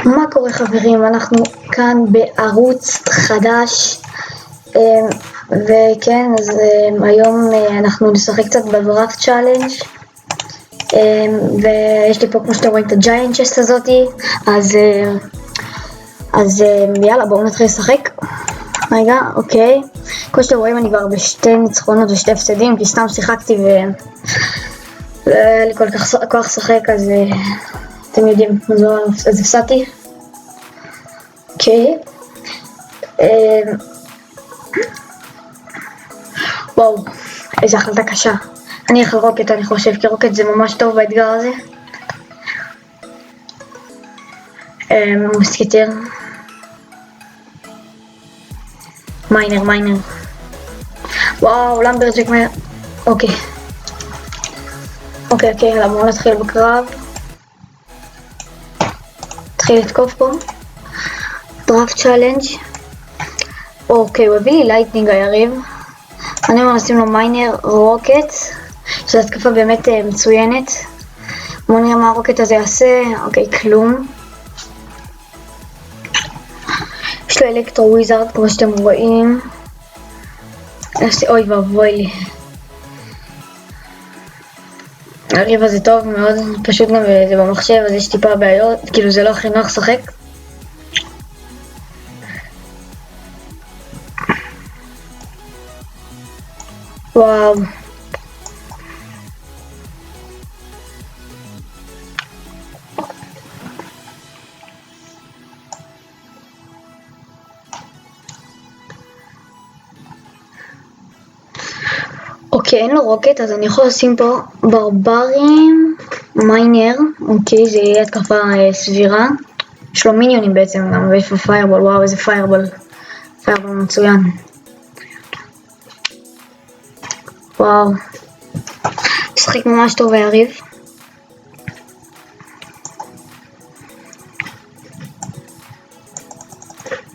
מה קורה חברים? אנחנו כאן בערוץ חדש וכן, אז היום אנחנו נשחק קצת בדראפט צ'אלנג' ויש לי פה כמו שאתם רואים את הג'יינט צ'סט הזאתי, אז יאללה בואו נתחיל לשחק. רגע, אוקיי, כמו שאתם רואים אני כבר בשתי ניצחונות ושתי הפסדים כי סתם שיחקתי ולא היה לי כל כך כוח לשחק, אז אתם יודעים, אז הפסדתי. אוקיי, וואו, איזה החלטה קשה. אני אלך על רוקט, אני חושב, כי רוקט זה ממש טוב באתגר הזה. מוסקיטר, מיינר, וואו, למברג'ק מהר. אוקיי, יאללה, בואו נתחיל בקרב. נתחיל לתקוף פה דראפט צ'אלנג'. אוקיי, הוא הביא לי לייטנינג היריב. אני אומר נשים לו מיינר רוקט, שזו התקפה באמת מצוינת. בואו נראה מה הרוקט הזה יעשה. אוקיי, כלום. יש לו אלקטרו וויזארד כמו שאתם רואים. אוי ואבוי לי, הריב הזה טוב מאוד, פשוט גם זה במחשב אז יש טיפה בעיות, כאילו זה לא הכי נוח לשחק. וואו, אוקיי, אין לו רוקט אז אני יכול לשים פה ברברים, מיינר. אוקיי, זה יהיה התקפה סבירה. יש לו מיניונים בעצם גם, ויש לו פיירבול. וואו, איזה פיירבול מצוין. וואו, משחק ממש טוב היריב.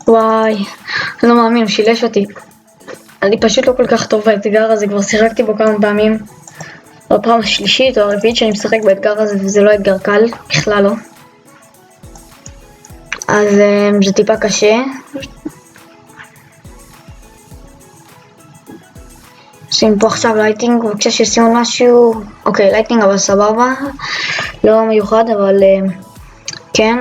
וואי, אני לא מאמין, הוא שילש אותי. אני פשוט לא כל כך טוב באתגר הזה, כבר שיחקתי בו כמה פעמים. בפעם השלישית או הרביעית שאני משחק באתגר הזה, וזה לא אתגר קל, בכלל לא. אז זה טיפה קשה. שים פה עכשיו לייטינג, בבקשה שישימו משהו. אוקיי, לייטינג אבל סבבה. לא מיוחד, אבל כן.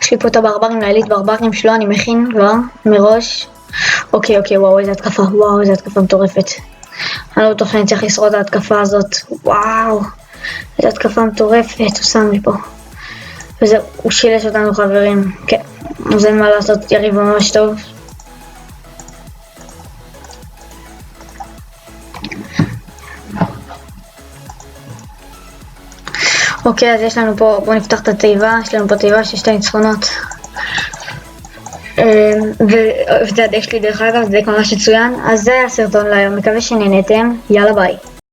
יש לי פה את הברברים, לעילית ברברים שלו, אני מכין כבר מראש. אוקיי, וואו, איזה התקפה מטורפת. אני לא בטוח שאני צריך לשרוד את ההתקפה הזאת. וואו, איזה התקפה מטורפת הוא שם לי פה. וזה, הוא שילש אותנו חברים. כן, אז אין מה לעשות, יריב ממש טוב. אוקיי, אז יש לנו פה, בואו נפתח את התיבה, יש לנו פה תיבה של שתי ניצחונות. וזה הדק שלי דרך אגב, זה דק ממש מצוין. אז זה היה הסרטון להיום, מקווה שנהנתם, יאללה ביי.